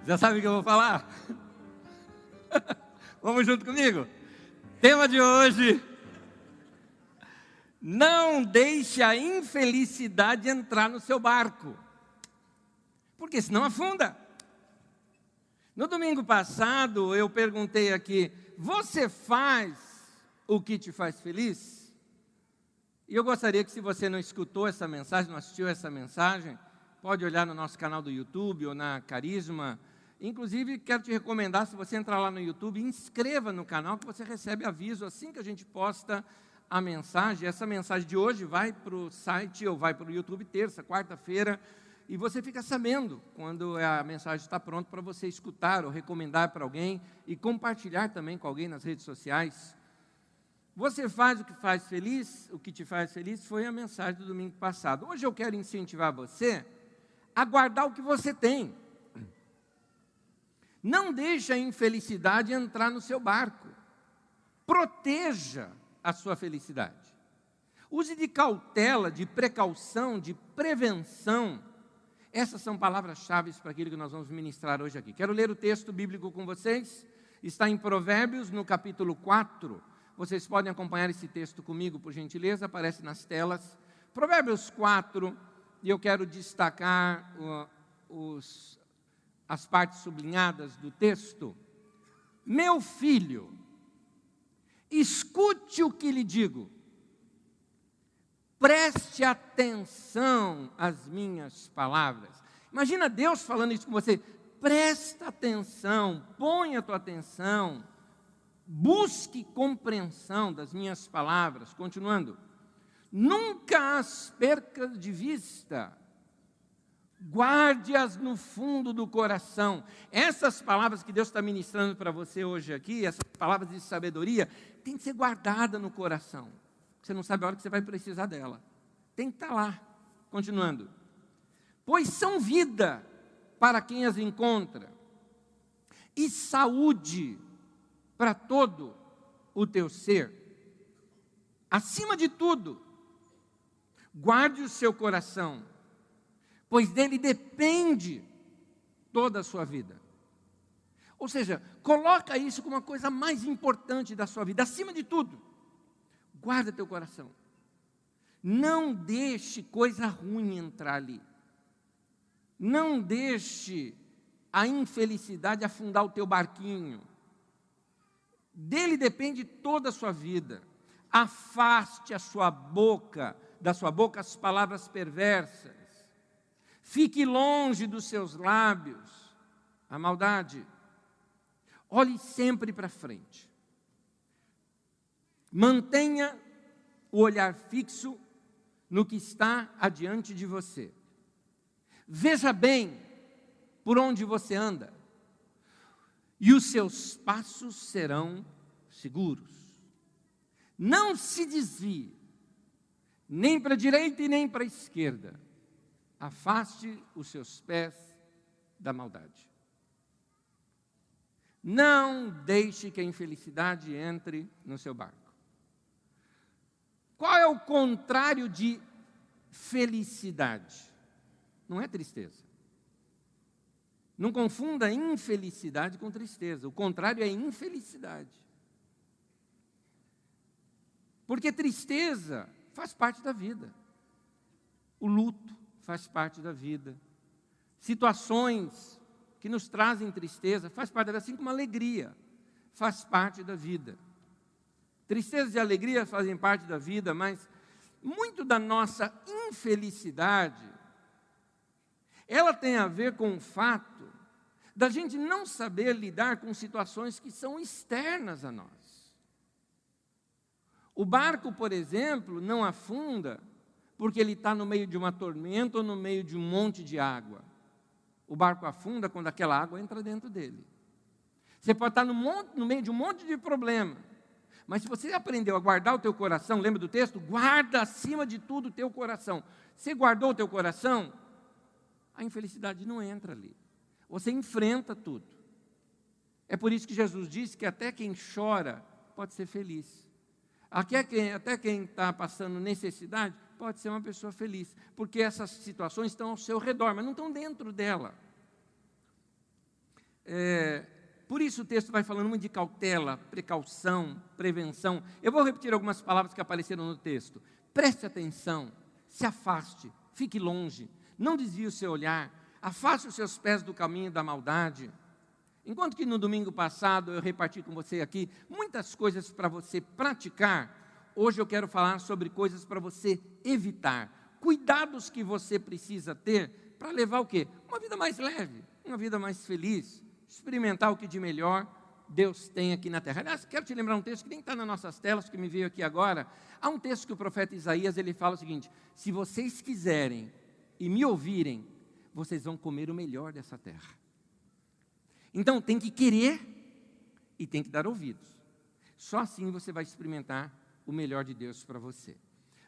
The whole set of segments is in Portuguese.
Já sabe o que eu vou falar? Vamos junto comigo? Tema de hoje: não deixe a infelicidade entrar no seu barco, porque senão afunda. No domingo passado eu perguntei aqui: você faz o que te faz feliz? E eu gostaria que, se você não escutou essa mensagem, não assistiu essa mensagem, pode olhar no nosso canal do YouTube ou na Carisma. Inclusive, quero te recomendar, se você entrar lá no YouTube, inscreva no canal, que você recebe aviso assim que a gente posta a mensagem. Essa mensagem de hoje vai para o site ou vai para o YouTube terça, quarta-feira, e você fica sabendo quando a mensagem está pronta para você escutar ou recomendar para alguém e compartilhar também com alguém nas redes sociais. Você faz o que faz feliz, o que te faz feliz foi a mensagem do domingo passado. Hoje eu quero incentivar você a guardar o que você tem. Não deixe a infelicidade entrar no seu barco. Proteja a sua felicidade. Use de cautela, de precaução, de prevenção. Essas são palavras-chave para aquilo que nós vamos ministrar hoje aqui. Quero ler o texto bíblico com vocês. Está em Provérbios, no capítulo 4. Vocês podem acompanhar esse texto comigo, por gentileza, aparece nas telas. Provérbios 4, e eu quero destacar as partes sublinhadas do texto. Meu filho, escute o que lhe digo. Preste atenção às minhas palavras. Imagina Deus falando isso com você. Presta atenção, ponha a tua atenção. Busque compreensão das minhas palavras. Continuando. Nunca as perca de vista. Guarde-as no fundo do coração. Essas palavras que Deus está ministrando para você hoje aqui, essas palavras de sabedoria, tem que ser guardada no coração. Você não sabe a hora que você vai precisar dela. Tem que estar lá. Continuando. Pois são vida para quem as encontra, e saúde para todo o teu ser. Acima de tudo, guarde o seu coração, pois dele depende toda a sua vida. Ou seja, coloca isso como uma coisa mais importante da sua vida. Acima de tudo, guarda teu coração. Não deixe coisa ruim entrar ali. Não deixe a infelicidade afundar o teu barquinho. Dele depende toda a sua vida. Afaste da sua boca as palavras perversas. Fique longe dos seus lábios a maldade. Olhe sempre para frente. Mantenha o olhar fixo no que está adiante de você. Veja bem por onde você anda, e os seus passos serão seguros. Não se desvie, nem para a direita e nem para a esquerda. Afaste os seus pés da maldade. Não deixe que a infelicidade entre no seu barco. Qual é o contrário de felicidade? Não é tristeza. Não confunda infelicidade com tristeza. O contrário é infelicidade. Porque tristeza faz parte da vida. O luto faz parte da vida. Situações que nos trazem tristeza faz parte da vida, assim como a alegria faz parte da vida. Tristeza e alegria fazem parte da vida, mas muito da nossa infelicidade, ela tem a ver com o fato da gente não saber lidar com situações que são externas a nós. O barco, por exemplo, não afunda porque ele está no meio de uma tormenta ou no meio de um monte de água. O barco afunda quando aquela água entra dentro dele. Você pode estar no meio de um monte de problema, mas se você aprendeu a guardar o teu coração, lembra do texto? Guarda acima de tudo o teu coração. Você guardou o teu coração, a infelicidade não entra ali. Você enfrenta tudo. É por isso que Jesus disse que até quem chora pode ser feliz. Até quem está passando necessidade pode ser uma pessoa feliz, porque essas situações estão ao seu redor, mas não estão dentro dela. Por isso o texto vai falando muito de cautela, precaução, prevenção. Eu vou repetir algumas palavras que apareceram no texto. Preste atenção, se afaste, fique longe, não desvie o seu olhar, afaste os seus pés do caminho da maldade. Enquanto que no domingo passado eu reparti com você aqui muitas coisas para você praticar, hoje eu quero falar sobre coisas para você evitar. Cuidados que você precisa ter para levar o quê? Uma vida mais leve, uma vida mais feliz, experimentar o que de melhor Deus tem aqui na terra. Aliás, quero te lembrar um texto que nem está nas nossas telas, que me veio aqui agora. Há um texto que o profeta Isaías, ele fala o seguinte: se vocês quiserem e me ouvirem, vocês vão comer o melhor dessa terra. Então, tem que querer e tem que dar ouvidos. Só assim você vai experimentar o melhor de Deus para você.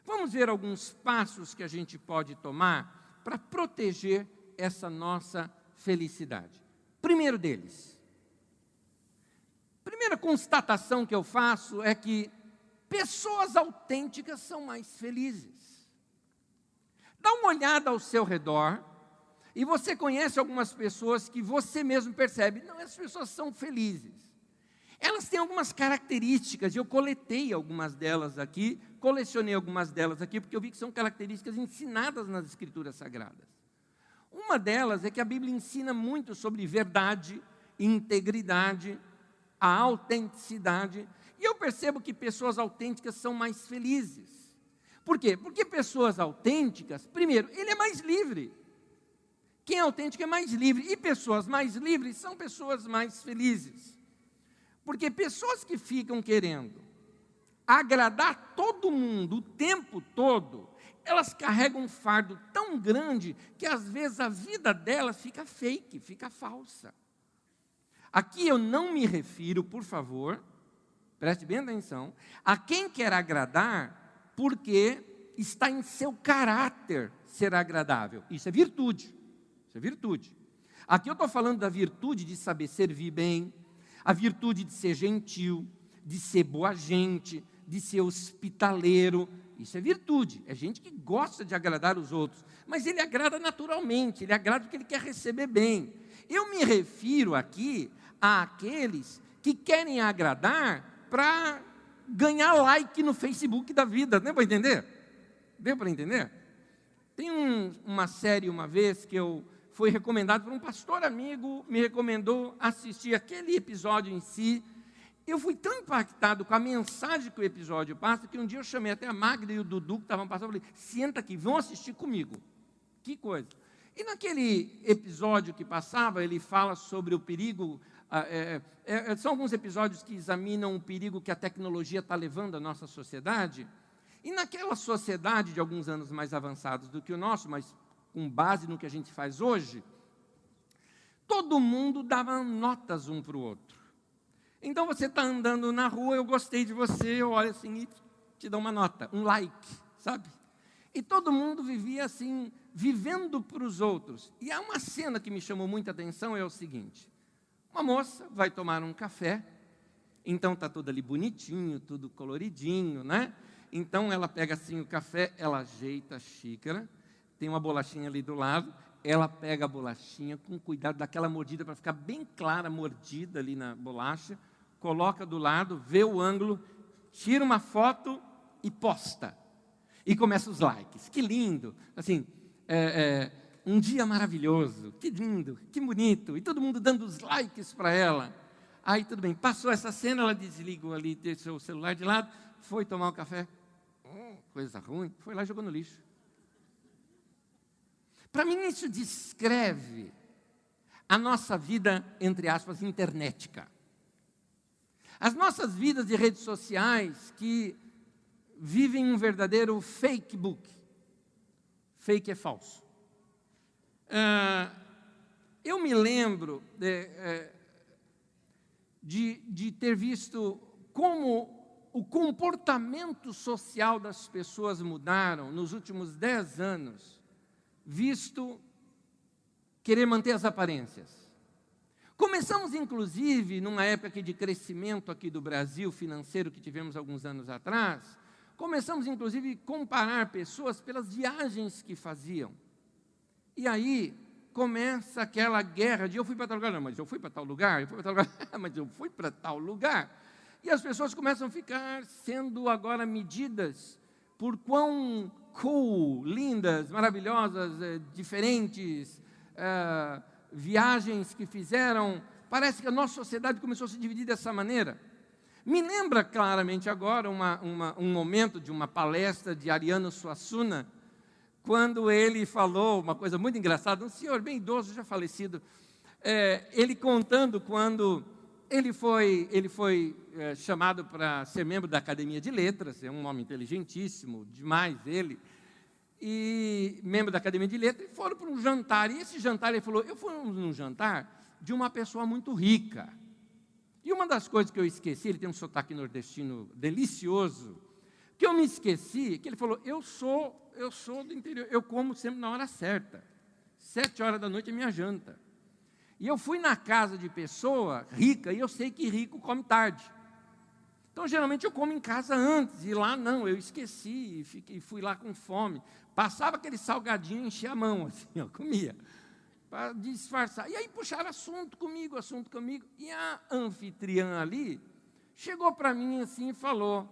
Vamos ver alguns passos que a gente pode tomar para proteger essa nossa felicidade. Primeiro deles, primeira constatação que eu faço é que pessoas autênticas são mais felizes. Dá uma olhada ao seu redor e você conhece algumas pessoas que você mesmo percebe, não, essas pessoas são felizes. Elas têm algumas características, e eu coletei algumas delas aqui, colecionei algumas delas aqui, porque eu vi que são características ensinadas nas Escrituras Sagradas. Uma delas é que a Bíblia ensina muito sobre verdade, integridade, a autenticidade, e eu percebo que pessoas autênticas são mais felizes. Por quê? Porque pessoas autênticas, primeiro, ele é mais livre. Quem é autêntico é mais livre, e pessoas mais livres são pessoas mais felizes. Porque pessoas que ficam querendo agradar todo mundo o tempo todo, elas carregam um fardo tão grande que às vezes a vida delas fica fake, fica falsa. Aqui eu não me refiro, por favor, preste bem atenção, a quem quer agradar porque está em seu caráter ser agradável. Isso é virtude. Isso é virtude. Aqui eu estou falando da virtude de saber servir bem, a virtude de ser gentil, de ser boa gente, de ser hospitaleiro. Isso é virtude, é gente que gosta de agradar os outros, mas ele agrada naturalmente, ele agrada porque ele quer receber bem. Eu me refiro aqui àqueles que querem agradar para ganhar like no Facebook da vida, deu para entender? Deu para entender? Tem uma série uma vez que eu fui recomendado por um pastor amigo, me recomendou assistir aquele episódio em si. Eu fui tão impactado com a mensagem que o episódio passa, que um dia eu chamei até a Magda e o Dudu, que estavam passando, e falei, senta aqui, vão assistir comigo. Que coisa. E naquele episódio que passava, ele fala sobre o perigo, são alguns episódios que examinam o perigo que a tecnologia está levando à nossa sociedade, e naquela sociedade de alguns anos mais avançados do que o nosso, mas com base no que a gente faz hoje, todo mundo dava notas um para o outro. Então você está andando na rua, eu gostei de você, eu olho assim e te dou uma nota, um like, sabe? E todo mundo vivia assim, vivendo para os outros. E há uma cena que me chamou muita atenção, é o seguinte, uma moça vai tomar um café, então está tudo ali bonitinho, tudo coloridinho, né? Então ela pega assim o café, ela ajeita a xícara, tem uma bolachinha ali do lado, ela pega a bolachinha com cuidado, daquela mordida para ficar bem clara a mordida ali na bolacha, coloca do lado, vê o ângulo, tira uma foto e posta. E começa os likes. Que lindo! Assim, um dia maravilhoso, que lindo, que bonito. E todo mundo dando os likes para ela. Aí tudo bem, passou essa cena, ela desligou ali, deixou o celular de lado, foi tomar um café. Coisa ruim, foi lá e jogou no lixo. Para mim isso descreve a nossa vida, entre aspas, internética. As nossas vidas de redes sociais que vivem um verdadeiro fake book. Fake é falso. Eu me lembro de ter visto como o comportamento social das pessoas mudaram nos últimos 10 anos, visto querer manter as aparências. Começamos, inclusive, numa época aqui de crescimento aqui do Brasil, financeiro, que tivemos alguns anos atrás, começamos, inclusive, a comparar pessoas pelas viagens que faziam. E aí, começa aquela guerra de eu fui para tal lugar, não, mas eu fui para tal lugar, eu fui para tal lugar, mas eu fui para tal lugar. E as pessoas começam a ficar sendo agora medidas por quão cool, lindas, maravilhosas, diferentes, viagens que fizeram. Parece que a nossa sociedade começou a se dividir dessa maneira. Me lembra claramente agora um momento de uma palestra de Ariano Suassuna, quando ele falou uma coisa muito engraçada, um senhor bem idoso, já falecido, ele contando quando ele foi chamado para ser membro da Academia de Letras, é um homem inteligentíssimo, demais ele, e membro da Academia de Letras, e foram para um jantar, e esse jantar, ele falou, eu fui num jantar de uma pessoa muito rica, e uma das coisas que eu esqueci, ele tem um sotaque nordestino delicioso, que eu me esqueci, que ele falou, eu sou do interior, eu como sempre na hora certa, 7 horas da noite é minha janta. E eu fui na casa de pessoa rica, e eu sei que rico come tarde. Então, geralmente, eu como em casa antes, e lá não, eu esqueci, fui lá com fome. Passava aquele salgadinho, enchia a mão, assim, eu comia, para disfarçar. E aí puxaram assunto comigo, e a anfitriã ali chegou para mim assim e falou,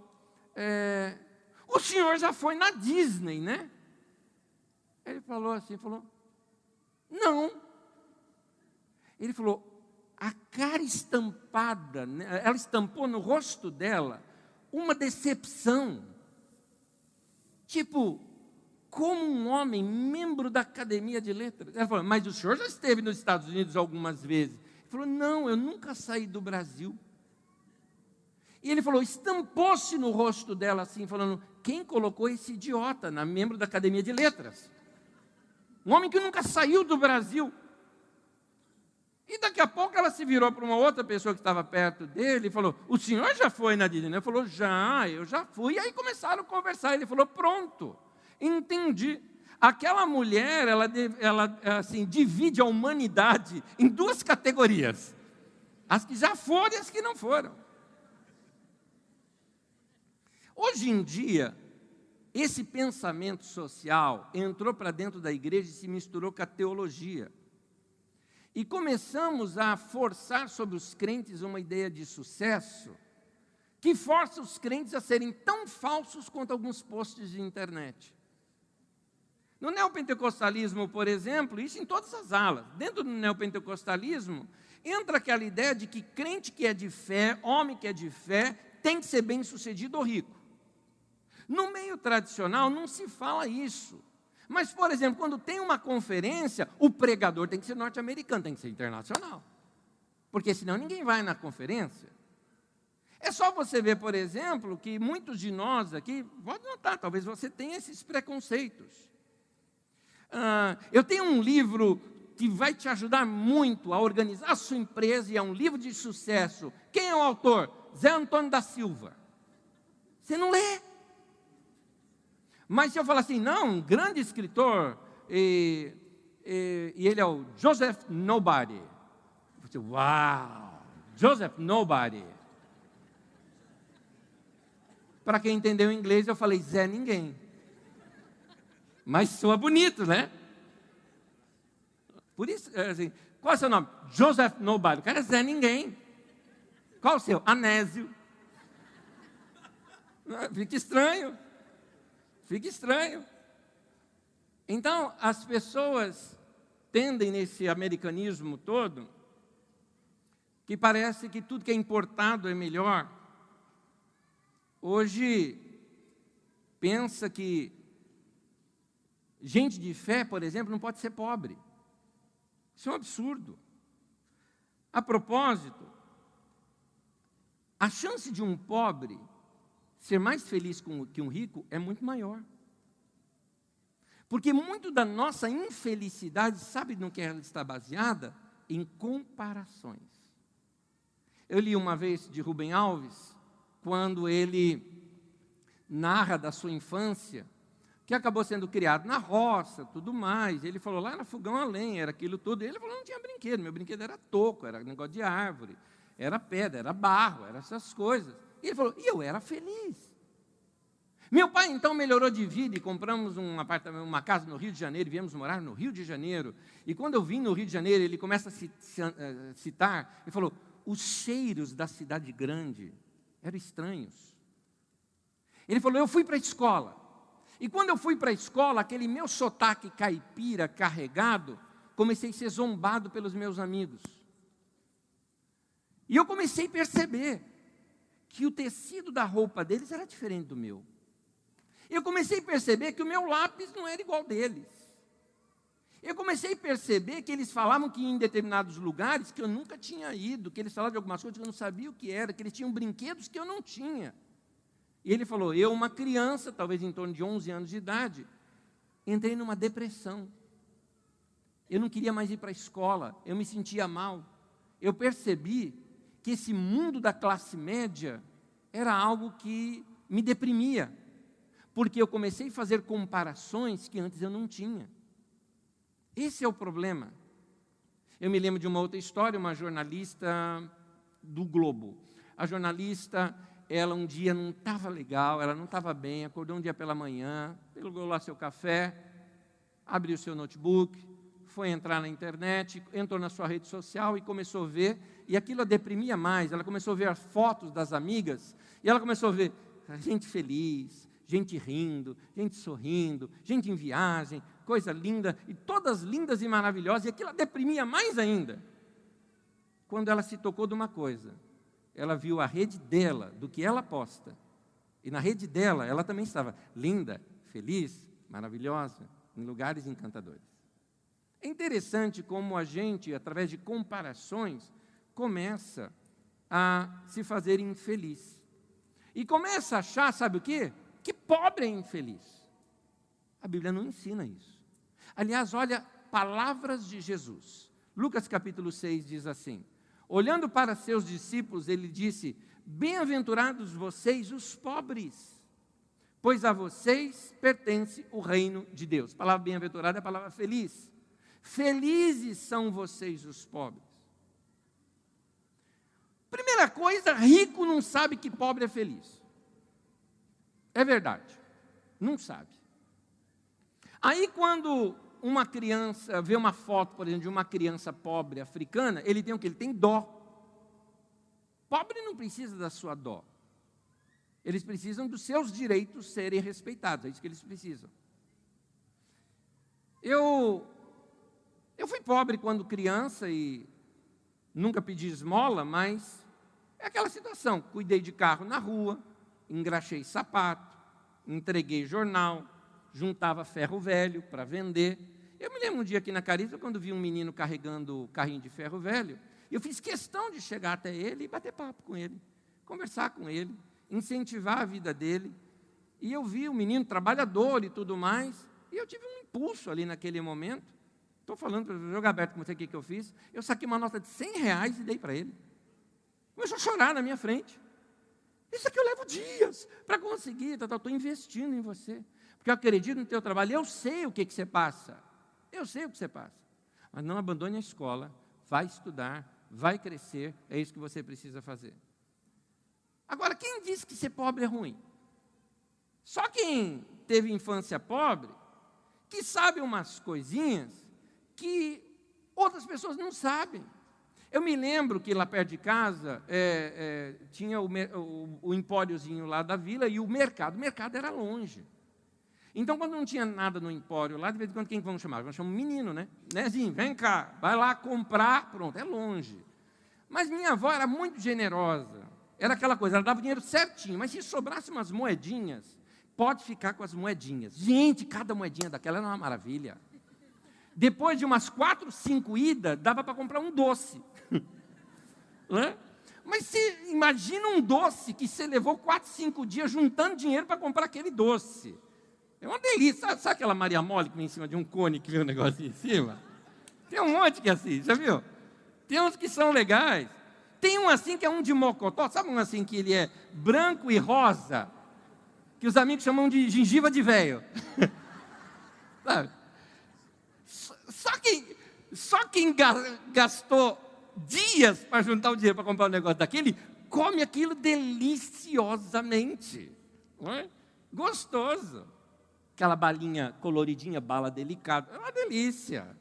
o senhor já foi na Disney, né? Ele falou assim, não. Ele falou, a cara estampada, né? Ela estampou no rosto dela uma decepção. Tipo, como um homem, membro da Academia de Letras. Ela falou, mas o senhor já esteve nos Estados Unidos algumas vezes. Ele falou, não, eu nunca saí do Brasil. E ele falou, estampou-se no rosto dela assim, falando, quem colocou esse idiota na membro da Academia de Letras? Um homem que nunca saiu do Brasil. E daqui a pouco ela se virou para uma outra pessoa que estava perto dele e falou, o senhor já foi na Disney? Ele falou, eu já fui. E aí começaram a conversar. Ele falou, pronto, entendi. Aquela mulher, ela assim, divide a humanidade em duas categorias. As que já foram e as que não foram. Hoje em dia, esse pensamento social entrou para dentro da igreja e se misturou com a teologia. E começamos a forçar sobre os crentes uma ideia de sucesso que força os crentes a serem tão falsos quanto alguns posts de internet. No neopentecostalismo, por exemplo, isso em todas as alas, dentro do neopentecostalismo, entra aquela ideia de que crente que é de fé, homem que é de fé, tem que ser bem-sucedido ou rico. No meio tradicional não se fala isso. Mas, por exemplo, quando tem uma conferência, o pregador tem que ser norte-americano, tem que ser internacional. Porque senão ninguém vai na conferência. É só você ver, por exemplo, que muitos de nós aqui, pode notar, talvez você tenha esses preconceitos. Eu tenho um livro que vai te ajudar muito a organizar a sua empresa, e é um livro de sucesso. Quem é o autor? Zé Antônio da Silva. Você não lê. Mas se eu falar assim, não, um grande escritor, e ele é o Joseph Nobody. Você, uau, Joseph Nobody. Para quem entendeu inglês, eu falei, Zé Ninguém. Mas soa bonito, né? Por isso, assim, qual é o seu nome? Joseph Nobody. O cara é Zé Ninguém. Qual o seu? Anésio. Fica estranho. Fica estranho. Então, as pessoas tendem nesse americanismo todo, que parece que tudo que é importado é melhor. Hoje, pensa que gente de fé, por exemplo, não pode ser pobre. Isso é um absurdo. A propósito, a chance de um pobre ser mais feliz que um rico é muito maior. Porque muito da nossa infelicidade, sabe no que ela está baseada? Em comparações. Eu li uma vez de Rubem Alves, quando ele narra da sua infância, que acabou sendo criado na roça, tudo mais. Ele falou, lá era fogão a lenha, era aquilo tudo. Ele falou, não tinha brinquedo, meu brinquedo era toco, era negócio de árvore, era pedra, era barro, eram essas coisas. E ele falou, e eu era feliz. Meu pai, então, melhorou de vida e compramos um apartamento, uma casa no Rio de Janeiro, e viemos morar no Rio de Janeiro. E quando eu vim no Rio de Janeiro, ele começa a citar, ele falou, os cheiros da cidade grande eram estranhos. Ele falou, eu fui para a escola. E quando eu fui para a escola, aquele meu sotaque caipira carregado, comecei a ser zombado pelos meus amigos. E eu comecei a perceber que o tecido da roupa deles era diferente do meu. Eu comecei a perceber que o meu lápis não era igual deles. Eu comecei a perceber que eles falavam que em determinados lugares que eu nunca tinha ido, que eles falavam de algumas coisas que eu não sabia o que era, que eles tinham brinquedos que eu não tinha. E ele falou, eu, uma criança, talvez em torno de 11 anos de idade, entrei numa depressão. Eu não queria mais ir para a escola, eu me sentia mal. Eu percebi que esse mundo da classe média era algo que me deprimia, porque eu comecei a fazer comparações que antes eu não tinha. Esse é o problema. Eu me lembro de uma outra história, uma jornalista do Globo. A jornalista, ela um dia não estava legal, ela não estava bem, acordou um dia pela manhã, pegou lá seu café, abriu seu notebook, foi entrar na internet, entrou na sua rede social e começou a ver, e aquilo a deprimia mais, ela começou a ver as fotos das amigas, e ela começou a ver gente feliz, gente rindo, gente sorrindo, gente em viagem, coisa linda, e todas lindas e maravilhosas, e aquilo a deprimia mais ainda. Quando ela se tocou de uma coisa, ela viu a rede dela, do que ela posta, e na rede dela, ela também estava linda, feliz, maravilhosa, em lugares encantadores. É interessante como a gente, através de comparações, começa a se fazer infeliz. E começa a achar, sabe o quê? Que pobre é infeliz. A Bíblia não ensina isso. Aliás, olha, palavras de Jesus. Lucas capítulo 6 diz assim, olhando para seus discípulos, ele disse, bem-aventurados vocês, os pobres, pois a vocês pertence o reino de Deus. A palavra bem-aventurado é a palavra feliz. Felizes são vocês, os pobres. Primeira coisa, rico não sabe que pobre é feliz. É verdade, não sabe. Aí quando uma criança vê uma foto, por exemplo, de uma criança pobre africana, ele tem o quê? Ele tem dó. Pobre não precisa da sua dó. Eles precisam dos seus direitos serem respeitados, é isso que eles precisam. Eu fui pobre quando criança e nunca pedi esmola, mas é aquela situação, cuidei de carro na rua, engraxei sapato, entreguei jornal, juntava ferro velho para vender. Eu me lembro um dia aqui na Carisma, quando vi um menino carregando o carrinho de ferro velho, eu fiz questão de chegar até ele e bater papo com ele, conversar com ele, incentivar a vida dele. E eu vi o menino trabalhador e tudo mais, e eu tive um impulso ali naquele momento. Estou falando para o jogo aberto com você o que eu fiz. Eu saquei uma nota de R$100 e dei para ele. Começou a chorar na minha frente. Isso aqui eu levo dias para conseguir, estou investindo em você. Porque eu acredito no teu trabalho, eu sei o que você passa. Eu sei o que você passa. Mas não abandone a escola, vai estudar, vai crescer, é isso que você precisa fazer. Agora, quem disse que ser pobre é ruim? Só quem teve infância pobre, que sabe umas coisinhas que outras pessoas não sabem. Eu me lembro que lá perto de casa tinha o empóriozinho lá da vila e o mercado era longe. Então, quando não tinha nada no empório lá, de vez em quando, quem vamos chamar? Vamos chamar um menino, né? Nezinho, vem cá, vai lá comprar, pronto, é longe. Mas minha avó era muito generosa, era aquela coisa, ela dava o dinheiro certinho, mas se sobrasse umas moedinhas, pode ficar com as moedinhas. Gente, cada moedinha daquela era uma maravilha. Depois de umas 4, 5 idas, dava para comprar um doce. Né? Mas você imagina um doce que você levou 4, 5 dias juntando dinheiro para comprar aquele doce. É uma delícia. Sabe aquela Maria Mole que vem em cima de um cone que vem um negocinho em cima? Tem um monte que é assim, já viu? Tem uns que são legais. Tem um assim que é um de mocotó. Sabe um assim que ele é branco e rosa? Que os amigos chamam de gengiva de véio. Sabe? Só quem gastou dias para juntar o dinheiro para comprar um negócio daquele, come aquilo deliciosamente. Não é? Gostoso. Aquela balinha coloridinha, bala delicada, é uma delícia.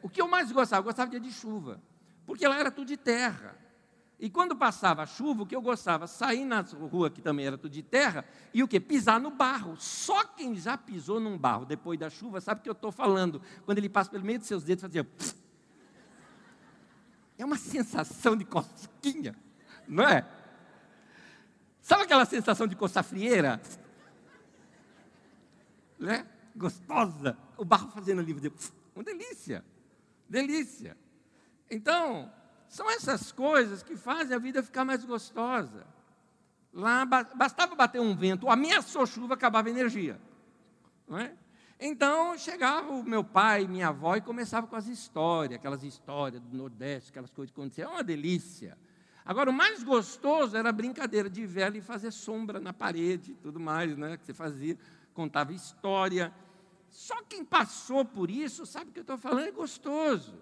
O que eu mais gostava? Eu gostava de dia de chuva, porque lá era tudo de terra. E quando passava a chuva, o que eu gostava? Sair na rua, que também era tudo de terra, e o quê? Pisar no barro. Só quem já pisou num barro depois da chuva sabe o que eu estou falando. Quando ele passa pelo meio dos seus dedos, fazia... É uma sensação de cosquinha, não é? Sabe aquela sensação de coçar frieira? Né? Gostosa. O barro fazendo ali, uma delícia. Delícia. Então, são essas coisas que fazem a vida ficar mais gostosa. Lá, bastava bater um vento, ameaçou chuva, acabava a energia. Não é? Então, chegava o meu pai, minha avó, e começava com as histórias, aquelas histórias do Nordeste, aquelas coisas que aconteciam. É uma delícia. Agora, o mais gostoso era a brincadeira de vela e fazer sombra na parede e tudo mais, né, que você fazia, contava história. Só quem passou por isso sabe o que eu estou falando, é gostoso.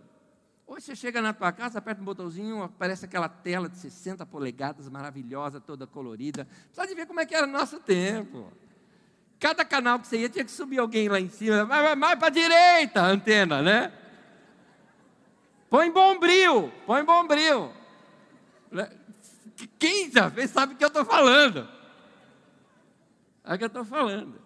Hoje você chega na tua casa, aperta um botãozinho, aparece aquela tela de 60 polegadas, maravilhosa, toda colorida. Precisa de ver como é que era o nosso tempo. Cada canal que você ia, tinha que subir alguém lá em cima. Mais para a direita, a antena, né? Põe bombril, põe bombril. Quem já fez sabe o que eu estou falando. É o que eu estou falando.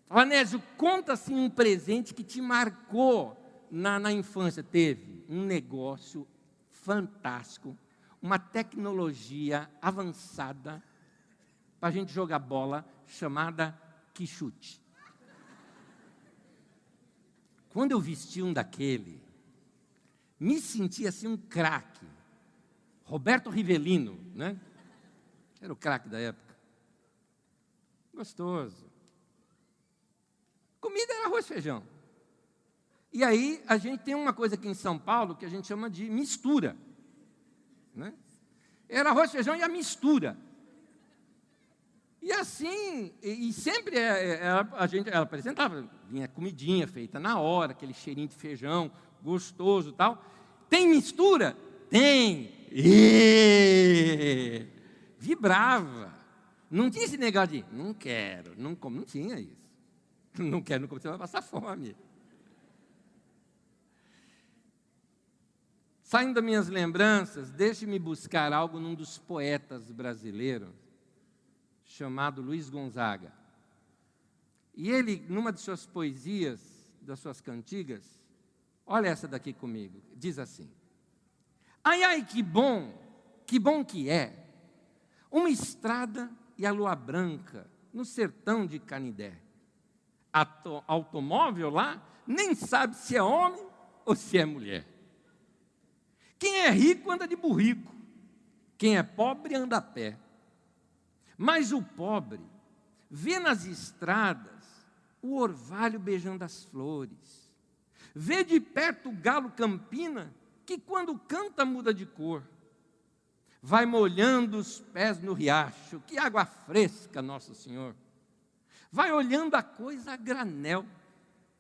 Vanésio, conta assim um presente que te marcou na infância. Teve um negócio fantástico, uma tecnologia avançada para a gente jogar bola, chamada quichute. Quando eu vesti um daquele, me senti assim um craque. Roberto Rivelino, né? Era o craque da época. Gostoso. Comida era arroz e feijão. E aí, a gente tem uma coisa aqui em São Paulo que a gente chama de mistura. Né? Era arroz e feijão e a mistura. E assim, e sempre ela apresentava, vinha comidinha feita na hora, aquele cheirinho de feijão, gostoso e tal. Tem mistura? Tem. Vibrava. Não tinha esse negócio de, não quero, não como, não tinha isso. Não quero, não como, você vai passar fome. Saindo das minhas lembranças, deixe-me buscar algo num dos poetas brasileiros, chamado Luiz Gonzaga. E ele, numa de suas poesias, das suas cantigas, olha essa daqui comigo, diz assim: ai, ai, que bom que é, uma estrada e a lua branca no sertão de Canidé. Automóvel lá, nem sabe se é homem ou se é mulher. Quem é rico anda de burrico, quem é pobre anda a pé. Mas o pobre vê nas estradas o orvalho beijando as flores, vê de perto o galo campina, que quando canta muda de cor, vai molhando os pés no riacho, que água fresca, Nosso Senhor. Vai olhando a coisa a granel,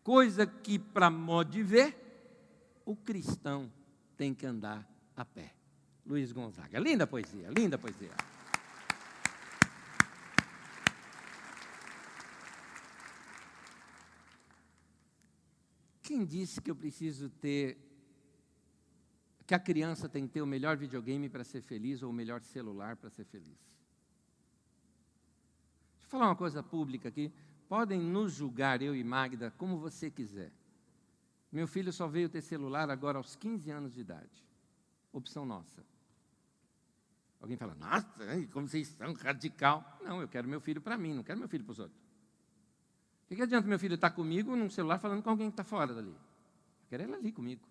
coisa que, para modo de ver, o cristão tem que andar a pé. Luiz Gonzaga. Linda poesia, linda poesia. Quem disse que eu preciso ter, que a criança tem que ter o melhor videogame para ser feliz ou o melhor celular para ser feliz? Deixa eu falar uma coisa pública aqui. Podem nos julgar, eu e Magda, como você quiser. Meu filho só veio ter celular agora aos 15 anos de idade. Opção nossa. Alguém fala, nossa, como vocês são radical. Não, eu quero meu filho para mim, não quero meu filho para os outros. O que adianta meu filho estar comigo num celular falando com alguém que está fora dali? Eu quero ele ali comigo.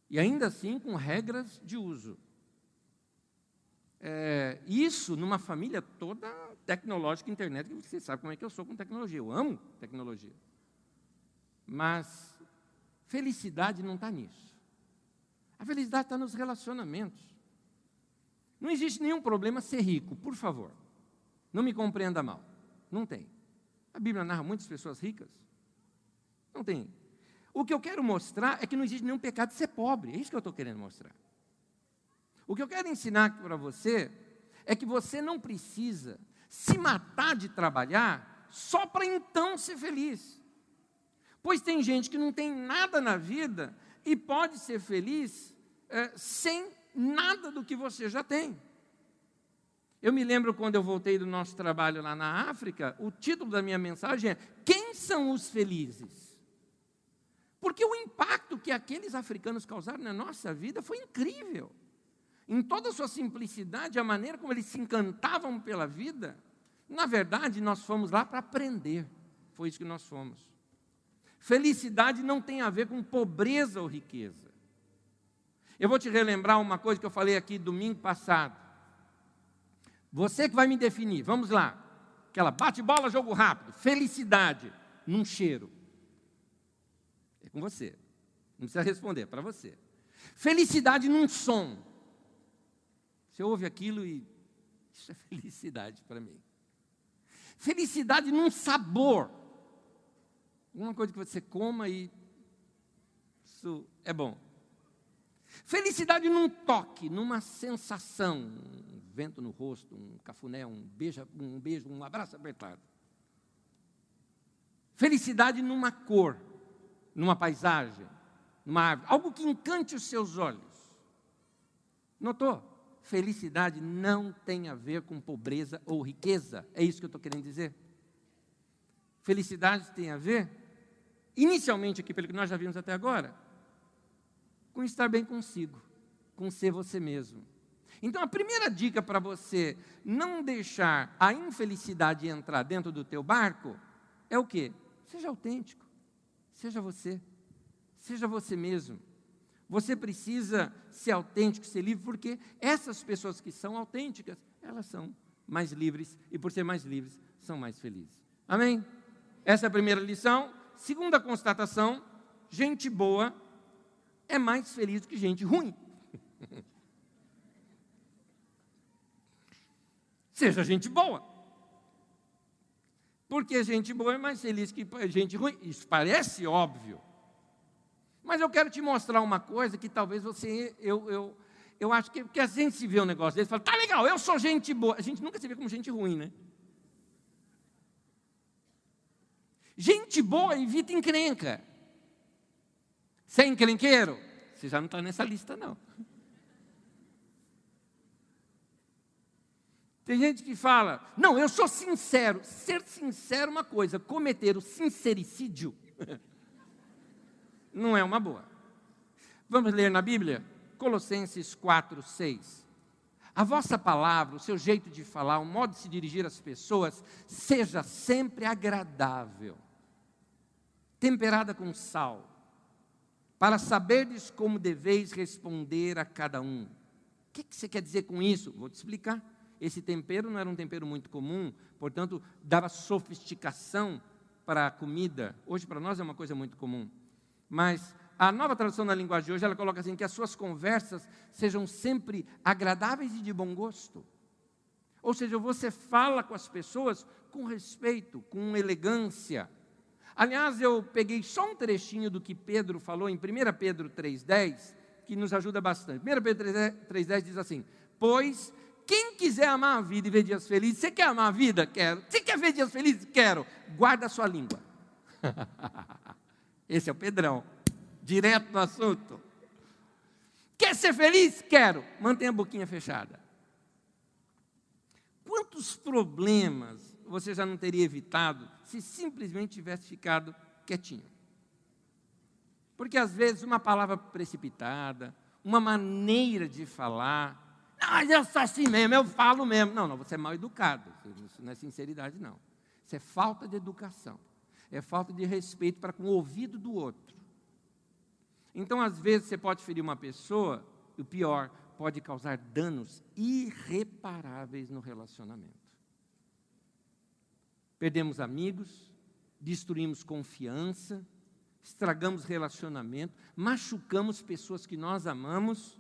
E ainda assim com regras de uso. Isso numa família toda tecnológica, internet, que você sabe como é que eu sou com tecnologia. Eu amo tecnologia. Mas felicidade não está nisso. A felicidade está nos relacionamentos. Não existe nenhum problema ser rico, por favor. Não me compreenda mal. Não tem. A Bíblia narra muitas pessoas ricas. Não tem. O que eu quero mostrar é que não existe nenhum pecado de ser pobre. É isso que eu estou querendo mostrar. O que eu quero ensinar para você é que você não precisa se matar de trabalhar só para então ser feliz. Pois tem gente que não tem nada na vida e pode ser feliz sem nada do que você já tem. Eu me lembro quando eu voltei do nosso trabalho lá na África, o título da minha mensagem é: quem são os felizes? Porque o impacto que aqueles africanos causaram na nossa vida foi incrível. Em toda a sua simplicidade, a maneira como eles se encantavam pela vida. Na verdade, nós fomos lá para aprender. Foi isso que nós fomos. Felicidade não tem a ver com pobreza ou riqueza. Eu vou te relembrar uma coisa que eu falei aqui domingo passado. Você que vai me definir, vamos lá. Aquela bate-bola, jogo rápido. Felicidade num cheiro. É com você. Não precisa responder, é para você. Felicidade num som. Você ouve aquilo e isso é felicidade para mim. Felicidade num sabor. Uma coisa que você coma e isso é bom. Felicidade num toque, numa sensação, um vento no rosto, um cafuné, um beijo, um abraço apertado. Felicidade numa cor, numa paisagem, numa árvore, algo que encante os seus olhos. Notou? Felicidade não tem a ver com pobreza ou riqueza, é isso que eu estou querendo dizer. Felicidade tem a ver, inicialmente aqui, pelo que nós já vimos até agora, com estar bem consigo, com ser você mesmo. Então, a primeira dica para você não deixar a infelicidade entrar dentro do teu barco é o quê? Seja autêntico, seja você mesmo. Você precisa ser autêntico, ser livre, porque essas pessoas que são autênticas, elas são mais livres, e por ser mais livres, são mais felizes. Amém? Essa é a primeira lição. Segunda constatação, gente boa é mais feliz do que gente ruim. Seja gente boa. Porque gente boa é mais feliz que gente ruim. Isso parece óbvio. Mas eu quero te mostrar uma coisa que talvez você... Eu acho que a gente se vê um negócio desse e fala, tá legal, eu sou gente boa. A gente nunca se vê como gente ruim, né? Gente boa evita encrenca. Você é encrenqueiro? Você já não está nessa lista, não. Tem gente que fala, não, eu sou sincero. Ser sincero é uma coisa, cometer o sincericídio não é uma boa. Vamos ler na Bíblia? Colossenses 4:6. A vossa palavra, o seu jeito de falar, o modo de se dirigir às pessoas, seja sempre agradável, temperada com sal, para saberdes como deveis responder a cada um. O que você quer dizer com isso? Vou te explicar. Esse tempero não era um tempero muito comum, portanto, dava sofisticação para a comida. Hoje, para nós, é uma coisa muito comum. Mas a nova tradução na linguagem de hoje, ela coloca assim, que as suas conversas sejam sempre agradáveis e de bom gosto. Ou seja, você fala com as pessoas com respeito, com elegância. Aliás, eu peguei só um trechinho do que Pedro falou em 1 Pedro 3,10, que nos ajuda bastante. 1 Pedro 3,10 diz assim, pois quem quiser amar a vida e ver dias felizes, você quer amar a vida? Quero. Você quer ver dias felizes? Quero. Guarda a sua língua. Esse é o Pedrão, direto no assunto. Quer ser feliz? Quero. Mantenha a boquinha fechada. Quantos problemas você já não teria evitado se simplesmente tivesse ficado quietinho? Porque às vezes uma palavra precipitada, uma maneira de falar, não, eu sou assim mesmo, eu falo mesmo. Não, você é mal educado, isso não é sinceridade não. Isso é falta de educação, é falta de respeito para com o ouvido do outro. Então às vezes você pode ferir uma pessoa, e o pior, pode causar danos irreparáveis no relacionamento. Perdemos amigos, destruímos confiança, estragamos relacionamento, machucamos pessoas que nós amamos.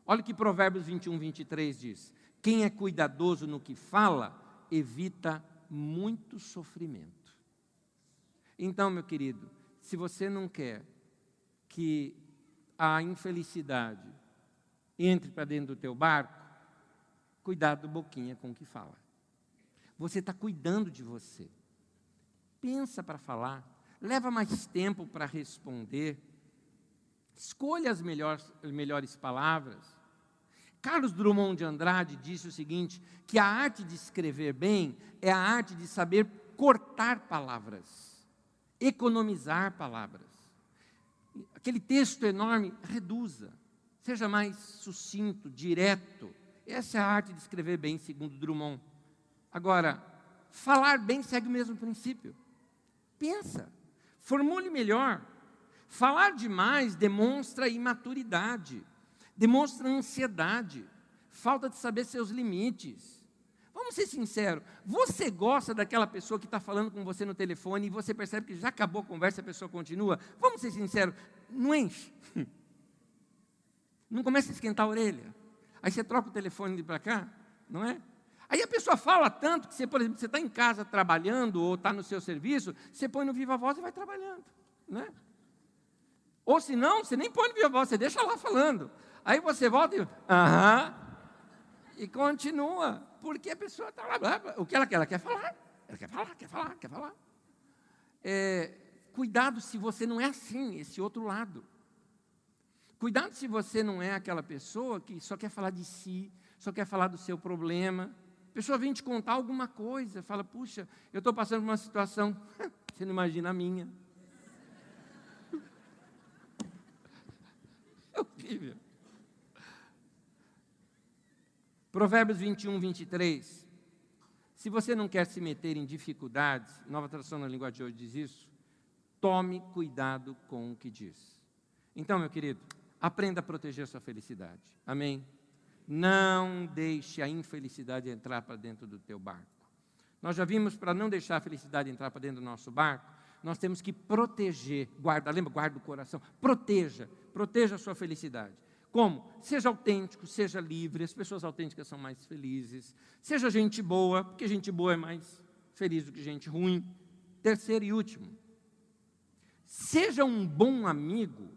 Olha o que Provérbios 21:23 diz. Quem é cuidadoso no que fala, evita muito sofrimento. Então, meu querido, se você não quer que a infelicidade entre para dentro do teu barco, Cuidado, boquinha, com o que fala. Você está cuidando de você. Pensa para falar. Leva mais tempo para responder. Escolha as melhores palavras. Carlos Drummond de Andrade disse o seguinte, que a arte de escrever bem é a arte de saber cortar palavras, economizar palavras. Aquele texto enorme, reduza. Seja mais sucinto, direto. Essa é a arte de escrever bem, segundo Drummond. Agora, falar bem segue o mesmo princípio. Pensa, formule melhor. Falar demais demonstra imaturidade, demonstra ansiedade, falta de saber seus limites. Vamos ser sinceros, você gosta daquela pessoa que está falando com você no telefone e você percebe que já acabou a conversa e a pessoa continua? Vamos ser sinceros, não enche. Não começa a esquentar a orelha. Aí você troca o telefone de para cá, não é? Aí a pessoa fala tanto que você, por exemplo, você está em casa trabalhando ou está no seu serviço, você põe no viva voz e vai trabalhando, não é? Ou se não, você nem põe no viva voz, você deixa lá falando. Aí você volta e e continua, porque a pessoa está lá, o que ela quer? Ela quer falar, quer falar. Cuidado se você não é assim, esse outro lado. Cuidado se você não é aquela pessoa que só quer falar de si, só quer falar do seu problema. A pessoa vem te contar alguma coisa, fala, puxa, eu estou passando por uma situação, você não imagina a minha. É horrível. Provérbios 21, 23. Se você não quer se meter em dificuldades, Nova Tradução na Língua de hoje diz isso, tome cuidado com o que diz. Então, meu querido, aprenda a proteger a sua felicidade. Amém? Não deixe a infelicidade entrar para dentro do teu barco. Nós já vimos, para não deixar a felicidade entrar para dentro do nosso barco, nós temos que proteger, guarda o coração, proteja a sua felicidade. Como? Seja autêntico, seja livre, as pessoas autênticas são mais felizes, seja gente boa, porque gente boa é mais feliz do que gente ruim. Terceiro e último, seja um bom amigo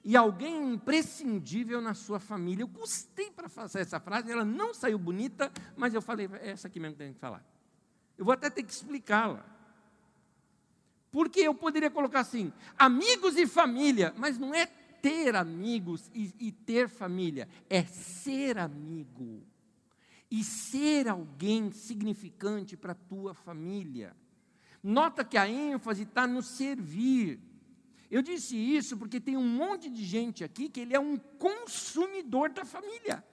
e alguém imprescindível na sua família. Eu custei para fazer essa frase, ela não saiu bonita, mas eu falei, é essa aqui mesmo que tem que falar. Eu vou até ter que explicá-la. Porque eu poderia colocar assim, amigos e família, mas não é ter amigos e ter família, é ser amigo e ser alguém significante para a tua família. Nota que a ênfase está no servir. Eu disse isso porque tem um monte de gente aqui que ele é um consumidor da família.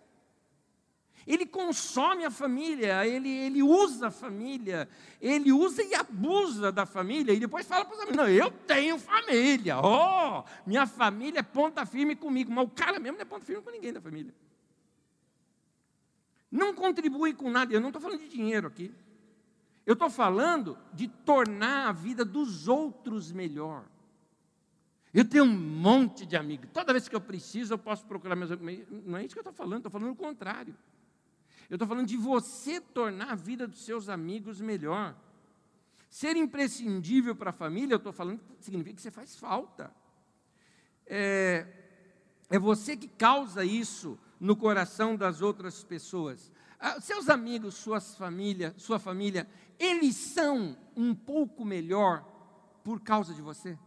Ele consome a família, ele usa a família, ele usa e abusa da família, e depois fala para os amigos, não, eu tenho família, minha família é ponta firme comigo, mas o cara mesmo não é ponta firme com ninguém da família. Não contribui com nada, eu não estou falando de dinheiro aqui, eu estou falando de tornar a vida dos outros melhor. Eu tenho um monte de amigos, toda vez que eu preciso eu posso procurar meus amigos, não é isso que eu estou falando o contrário. Eu estou falando de você tornar a vida dos seus amigos melhor. Ser imprescindível para a família, eu estou falando, significa que você faz falta. É você que causa isso no coração das outras pessoas. Seus amigos, sua família, eles são um pouco melhor por causa de você?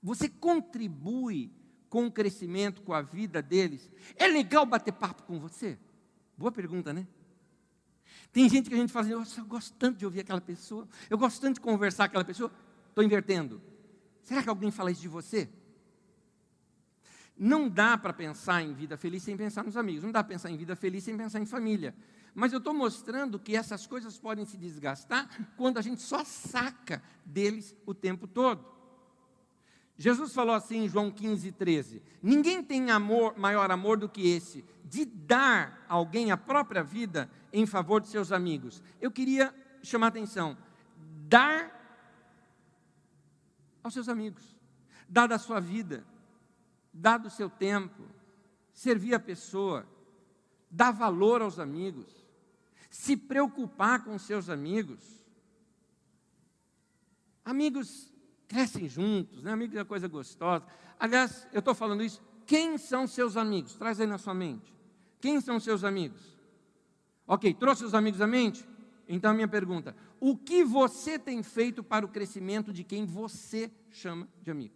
Você contribui com o crescimento, com a vida deles? É legal bater papo com você? Boa pergunta, né? Tem gente que a gente fala assim, eu gosto tanto de ouvir aquela pessoa, eu gosto tanto de conversar com aquela pessoa, estou invertendo. Será que alguém fala isso de você? Não dá para pensar em vida feliz sem pensar nos amigos, não dá para pensar em vida feliz sem pensar em família. Mas eu estou mostrando que essas coisas podem se desgastar quando a gente só saca deles o tempo todo. Jesus falou assim em João 15, 13, ninguém tem maior amor do que esse, de dar a alguém a própria vida em favor de seus amigos. Eu queria chamar a atenção, dar aos seus amigos, dar da sua vida, dar do seu tempo, servir a pessoa, dar valor aos amigos, se preocupar com seus amigos. Amigos crescem juntos, né? Amigos é uma coisa gostosa. Aliás, eu estou falando isso, quem são seus amigos? Traz aí na sua mente. Quem são seus amigos? Ok, trouxe os amigos à mente? Então a minha pergunta: o que você tem feito para o crescimento de quem você chama de amigo?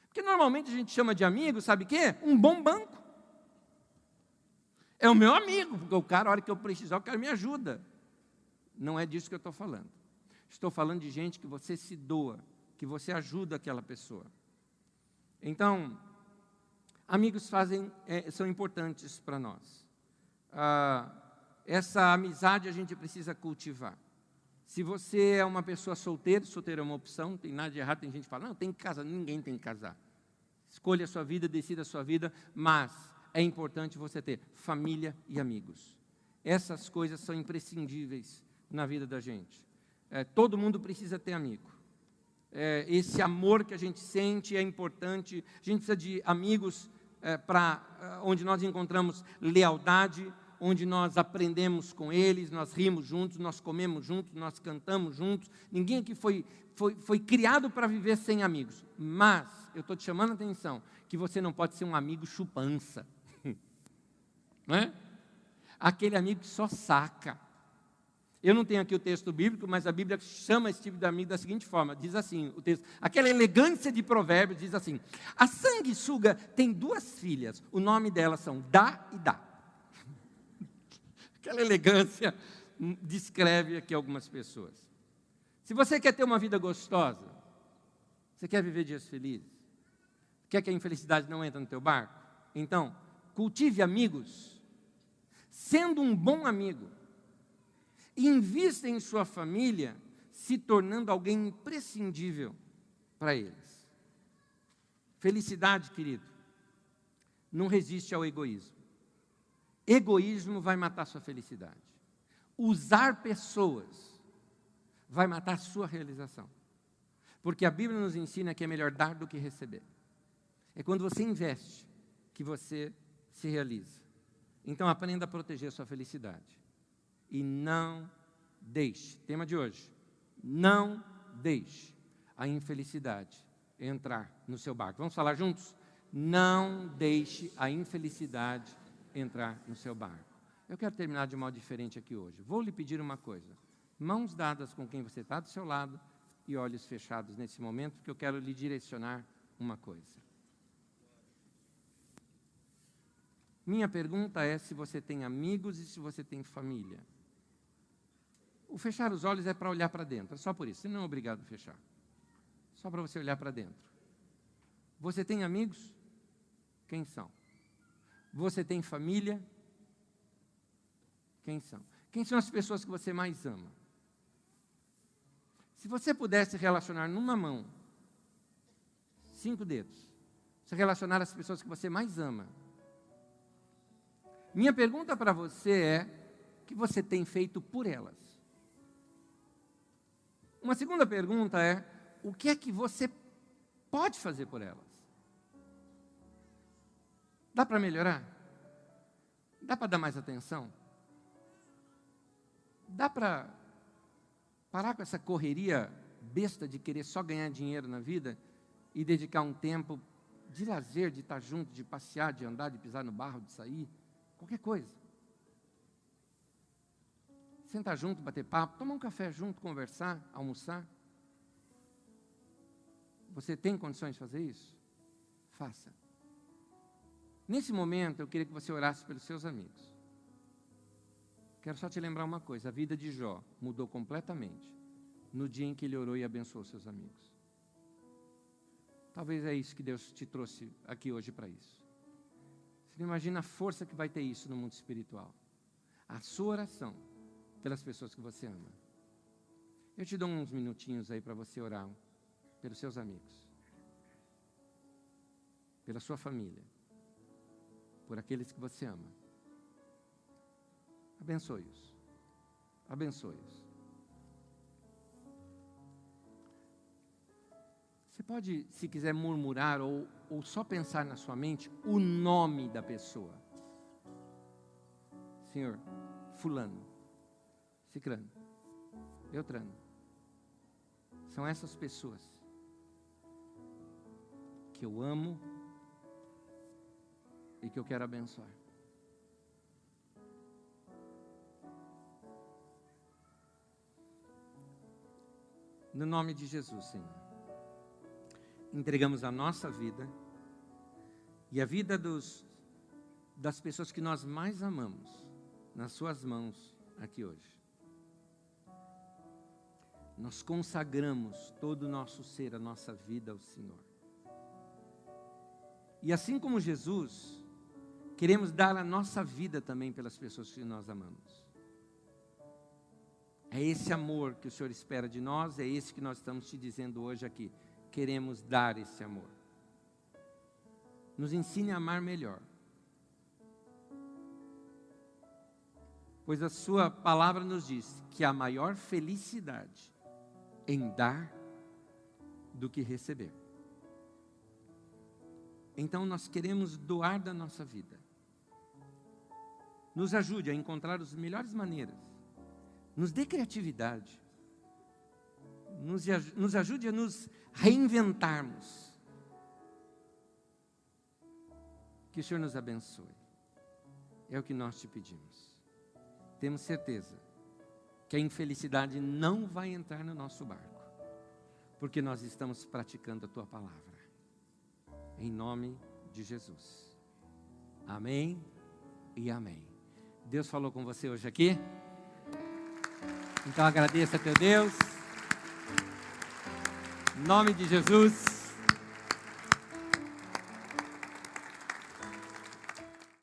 Porque normalmente a gente chama de amigo, sabe o quê? Um bom banco. É o meu amigo, porque o cara, a hora que eu precisar, o cara me ajuda. Não é disso que eu estou falando. Estou falando de gente que você se doa, que você ajuda aquela pessoa. Então, amigos são importantes para nós. Essa amizade a gente precisa cultivar. Se você é uma pessoa solteira é uma opção, não tem nada de errado. Tem gente que fala, não, tem que casar. Ninguém tem que casar. Escolha a sua vida, decida a sua vida, mas é importante você ter família e amigos. Essas coisas são imprescindíveis na vida da gente. Todo mundo precisa ter amigo. Esse amor que a gente sente é importante. A gente precisa de amigos onde nós encontramos lealdade, onde nós aprendemos com eles, nós rimos juntos, nós comemos juntos, nós cantamos juntos. Ninguém aqui foi criado para viver sem amigos. Mas eu estou te chamando a atenção que você não pode ser um amigo chupança. Não é? Aquele amigo que só saca. Eu não tenho aqui o texto bíblico, mas a Bíblia chama esse tipo de amigo da seguinte forma, diz assim, o texto, aquela elegância de Provérbios diz assim: a sanguessuga tem 2 filhas, o nome delas são Dá e Dá. Aquela elegância descreve aqui algumas pessoas. Se você quer ter uma vida gostosa, você quer viver dias felizes, quer que a infelicidade não entre no teu barco, então, cultive amigos, sendo um bom amigo, invista em sua família, se tornando alguém imprescindível para eles. Felicidade, querido, não resiste ao egoísmo. Egoísmo vai matar sua felicidade. Usar pessoas vai matar sua realização. Porque a Bíblia nos ensina que é melhor dar do que receber. É quando você investe que você se realiza. Então aprenda a proteger a sua felicidade. E não deixe, tema de hoje, não deixe a infelicidade entrar no seu barco. Vamos falar juntos? Não deixe a infelicidade entrar no seu barco. Eu quero terminar de um modo diferente aqui hoje. Vou lhe pedir uma coisa. Mãos dadas com quem você está do seu lado e olhos fechados nesse momento, porque eu quero lhe direcionar uma coisa. Minha pergunta é se você tem amigos e se você tem família. O fechar os olhos é para olhar para dentro, é só por isso. Você não é obrigado a fechar. Só para você olhar para dentro. Você tem amigos? Quem são? Você tem família? Quem são? Quem são as pessoas que você mais ama? Se você pudesse relacionar numa mão, 5 dedos, se relacionar as pessoas que você mais ama, minha pergunta para você é: o que você tem feito por elas? Uma segunda pergunta é: o que é que você pode fazer por elas? Dá para melhorar? Dá para dar mais atenção? Dá para parar com essa correria besta de querer só ganhar dinheiro na vida e dedicar um tempo de lazer, de estar junto, de passear, de andar, de pisar no barro, de sair? Qualquer coisa. Sentar junto, bater papo, tomar um café junto, conversar, almoçar. Você tem condições de fazer isso? Faça. Nesse momento, eu queria que você orasse pelos seus amigos. Quero só te lembrar uma coisa: a vida de Jó mudou completamente no dia em que ele orou e abençoou seus amigos. Talvez é isso que Deus te trouxe aqui hoje para isso. Você não imagina a força que vai ter isso no mundo espiritual. A sua oração pelas pessoas que você ama. Eu te dou uns minutinhos aí para você orar pelos seus amigos, pela sua família, por aqueles que você ama. Abençoe-os. Abençoe-os. Você pode, se quiser, murmurar ou só pensar na sua mente o nome da pessoa. Senhor, fulano, cicrano, beltrano. São essas pessoas que eu amo e que eu quero abençoar. No nome de Jesus, Senhor, entregamos a nossa vida e a vida das pessoas que nós mais amamos nas suas mãos aqui hoje. Nós consagramos todo o nosso ser, a nossa vida ao Senhor. E assim como Jesus, queremos dar a nossa vida também pelas pessoas que nós amamos. É esse amor que o Senhor espera de nós, é esse que nós estamos te dizendo hoje aqui. Queremos dar esse amor. Nos ensine a amar melhor. Pois a sua palavra nos diz que há maior felicidade em dar do que receber. Então nós queremos doar da nossa vida. Nos ajude a encontrar as melhores maneiras. Nos dê criatividade. Nos ajude a nos reinventarmos. Que o Senhor nos abençoe. É o que nós te pedimos. Temos certeza que a infelicidade não vai entrar no nosso barco, porque nós estamos praticando a tua palavra. Em nome de Jesus. Amém e amém. Deus falou com você hoje aqui? Então agradeça a teu Deus. Em nome de Jesus.